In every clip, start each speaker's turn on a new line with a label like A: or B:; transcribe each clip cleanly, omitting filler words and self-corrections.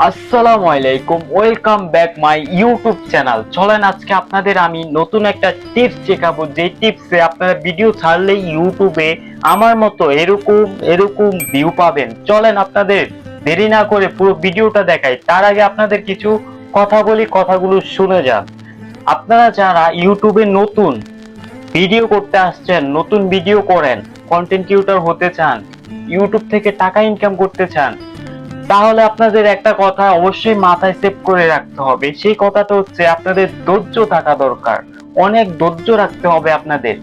A: আসসালামু আলাইকুম, welcome back my YouTube channel. চলেন আজকে আপনাদের আমি নতুন একটা টিপস শেখাবো, যে টিপসে আপনারা ভিডিও ছাড়লেই ইউটিউবে আমার মতো এরকম এরকম ভিউ পাবেন। চলেন আপনাদের দেরি না করে পুরো ভিডিওটা দেখাই। তার আগে আপনাদের কিছু কথা বলি, কথাগুলো শুনে যান। আপনারা যারা ইউটিউবে নতুন ভিডিও করতে আসছেন, নতুন ভিডিও করেন, কন্টেন্ট ক্রিয়েটর হতে চান, ইউটিউব থেকে টাকা ইনকাম করতে চান, তাহলে আপনাদের একটা কথা অবশ্যই মাথায় সেভ করে রাখতে হবে। সেই কথাটা হচ্ছে আপনাদের ধৈর্য থাকা দরকার। অনেক ধৈর্য রাখতে হবে আপনাদের।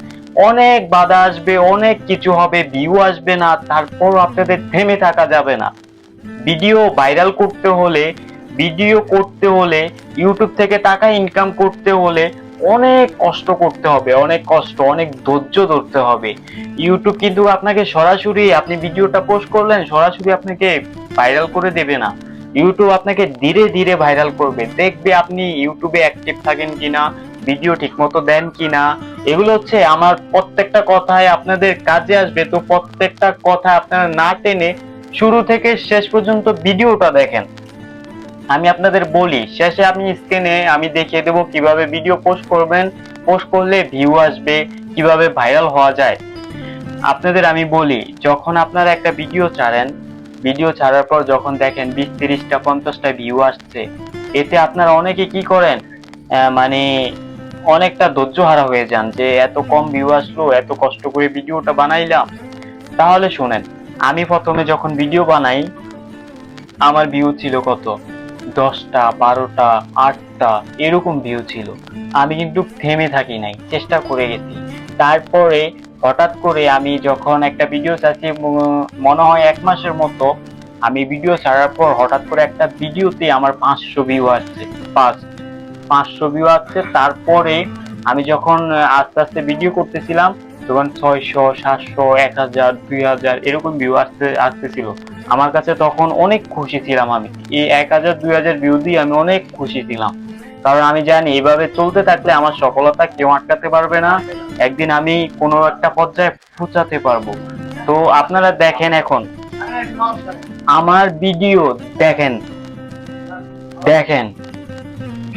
A: অনেক বাধা আসবে, অনেক কিছু হবে, ভিউ আসবে না, তারপরও আপনাদের থেমে থাকা যাবে না। ভিডিও ভাইরাল করতে হলে, ভিডিও করতে হলে, ইউটিউব থেকে টাকা ইনকাম করতে হলে অনেক কষ্ট করতে হবে, অনেক কষ্ট, অনেক ধৈর্য ধরতে হবে। ইউটিউব কিন্তু আপনাকে সরাসরি আপনি ভিডিওটা পোস্ট করলেন সরাসরি আপনাকে ভাইরাল করে দেবে না। ইউটিউব আপনাকে ধীরে ধীরে ভাইরাল করবে, দেখবে আপনি ইউটিউবে অ্যাক্টিভ থাকেন কিনা, ভিডিও ঠিকমতো দেন কিনা। এগুলো হচ্ছে আমার প্রত্যেকটা কথায় আপনাদের কাজে আসবে। তো প্রত্যেকটা কথা আপনারা না টেনে শুরু থেকে শেষ পর্যন্ত ভিডিওটা দেখেন। আমি আপনাদের বলি, শেষে আমি স্ক্রিনে আমি দেখিয়ে দেবো কিভাবে ভিডিও পোস্ট করবেন, পোস্ট করলে ভিউ আসবে, কিভাবে ভাইরাল হওয়া যায়। আপনাদের আমি বলি, যখন আপনারা একটা ভিডিও ছাড়েন, ভিডিও ছাড়ার পর যখন দেখেন 20, 30টা, 50টা ভিউ আসছে, এতে আপনারা অনেকে কি করেন, মানে অনেকটা ধৈর্য হারা হয়ে যান, যে এত কম ভিউ আসলো, এত কষ্ট করে ভিডিওটা বানাইলাম। তাহলে শুনেন, আমি প্রথমে যখন ভিডিও বানাই আমার ভিউ ছিল কত, 10টা, 12টা, 8টা, এরকম ভিউ ছিল। আমি কিন্তু থেমে থাকি নাই, চেষ্টা করে গেছি। তারপরে হঠাৎ করে আমি যখন একটা ভিডিও ছাড়ছি, মনে হয় 1 মাসের মতো, আমি ভিডিও ছাড়ার পর হঠাৎ করে একটা ভিডিওতে আমার 500 ভিউ আসছে। ফার্স্ট 500 ভিউ আসছে। তারপরে আমি যখন আস্তে আস্তে ভিডিও করতেছিলাম, তখন 600, 700, 1000, 2000 এরকম ভিউ আসতেছিল। আমার কাছে তখন অনেক খুশি ছিলাম। আমি এই 1000, 2000 ভিউ দিয়ে আমি অনেক খুশি ছিলাম, কারণ আমি জানি এভাবে চলতে থাকলে আমার সফলতা কেউ আটকাতে পারবে না। একদিন আমি কোনো একটা পর্যায়ে পৌঁছাতে পারবো। তো আপনারা দেখেন, এখন আমার ভিডিও দেখেন, দেখেন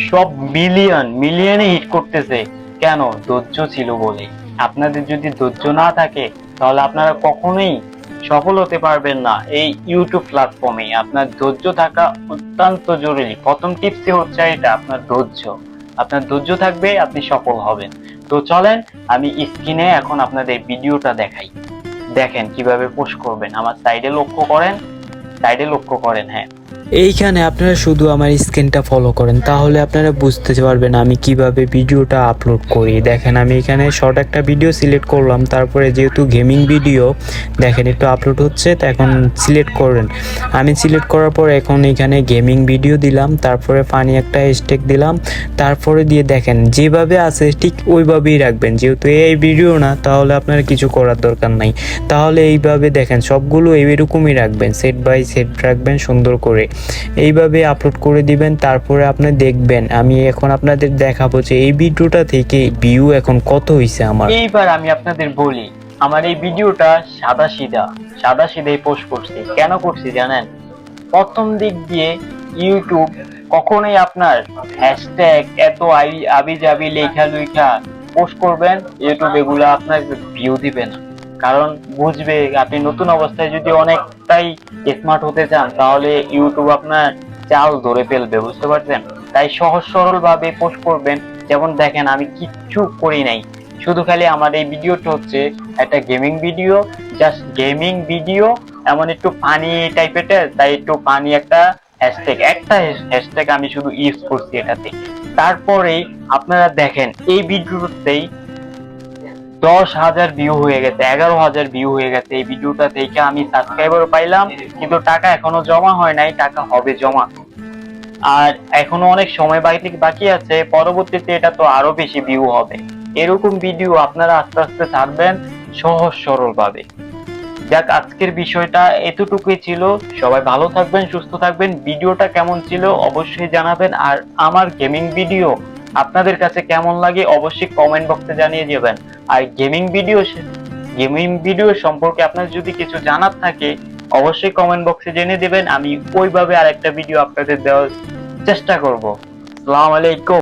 A: সব মিলিয়ন মিলিয়নে হিট করতেছে। কেন? ধৈর্য ছিল বলে। আপনাদের যদি ধৈর্য না থাকে, তাহলে আপনারা কখনোই সফল হতে পারবেন না। এই ইউটিউব প্ল্যাটফর্মে আপনার ধৈর্য থাকা অত্যন্ত জরুরি। প্রথম টিপসই হচ্ছে এটা, আপনার ধৈর্য। আপনার ধৈর্য থাকবে, আপনি সফল হবেন। তো চলেন আমি স্ক্রিনে এখন আপনাদের ভিডিওটা দেখাই। দেখেন কিভাবে পোস্ট করবেন। আমার সাইডে লক্ষ্য করেন, সাইডে লক্ষ্য করেন। হ্যাঁ,
B: এইখানে আপনারা শুধু আমার স্ক্রিনটা ফলো করেন, তাহলে আপনারা বুঝতে পারবেন আমি কিভাবে ভিডিওটা আপলোড করি। দেখেন আমি এখানে শর্ট একটা ভিডিও সিলেক্ট করলাম, তারপরে যেহেতু গেমিং ভিডিও দেখেন একটু আপলোড হচ্ছে, তো এখন সিলেক্ট করেন। আমি সিলেক্ট করার পর এখন এখানে গেমিং ভিডিও দিলাম, তারপরে ফানি একটা হ্যাশট্যাগ দিলাম, তারপরে দিয়ে দেখেন যেভাবে আছে ঠিক ওইভাবেই রাখবেন। যেহেতু এই ভিডিও না, তাহলে আপনার কিছু করার দরকার নাই। তাহলে এইভাবে দেখেন সবগুলো এইরকমই রাখবেন, সেট বাই সেট রাখবেন সুন্দর করে, এইভাবে আপলোড করে দিবেন। তারপরে আপনি দেখবেন আমি এখন আপনাদের দেখাবো যে এই ভিডিওটা থেকে ভিউ এখন কত হয়েছে আমার।
A: এইবার আমি আপনাদের বলি, আমার এই ভিডিওটা সাদা সিধাই পোস্ট করছি। কেন করছি জানেন? প্রথম দিক দিয়ে ইউটিউব কখনোই আপনার হ্যাশট্যাগ এত আবি যাবি লেখা লুইখা পোস্ট করবেন, ইউটিউব এগুলো আপনার ভিউ দিবে না। কারণ বুঝবে আপনি নতুন অবস্থায় যদি অনেকটাই স্মার্ট হতে চান, তাহলে ইউটিউব আপনার চাল ধরে ফেলবে, বুঝতে পারছেন? তাই সহজ সরল ভাবে পোস্ট করবেন। যেমন দেখেন আমি কিচ্ছু করি নাই, শুধু খালি আমার এই ভিডিওটা হচ্ছে একটা gaming video, just gaming video, এমন একটু ফানি টাইপের, তাই একটু ফানি একটা হ্যাশট্যাগ আমি শুধু ইউজ করছি এটাতে। তারপরে আপনারা দেখেন এই ভিডিওতেই 10,000 ভিউ হয়ে গেছে, 11,000 ভিউ হয়ে গেছে। এই ভিডিওটা দেখে আমি সাবস্ক্রাইবার পাইলাম, কিন্তু টাকা এখনো জমা হয় নাই, টাকা হবে জমা। আর এখনো অনেক সময় বাকি আছে, পরবর্তীতে এটা তো আরো বেশি ভিউ হবে। এরকম ভিডিও আপনারা আস্তে আস্তে ছাড়বেন সহজ সরল ভাবে। যাক, আজকের বিষয়টা এতটুকুই ছিল। সবাই ভালো থাকবেন, সুস্থ থাকবেন। ভিডিওটা কেমন ছিল অবশ্যই জানাবেন। আর আমার গেমিং ভিডিও আপনাদের কাছে কেমন লাগে অবশ্যই কমেন্ট বক্সে জানিয়ে যাবেন। আর গেমিং ভিডিও সম্পর্কে আপনার যদি কিছু জানার থাকে, অবশ্যই কমেন্ট বক্সে জেনে দিবেন, আমি ওইভাবে আরেকটা ভিডিও আপনাদের দেওয়ার চেষ্টা করব। আসসালামু আলাইকুম।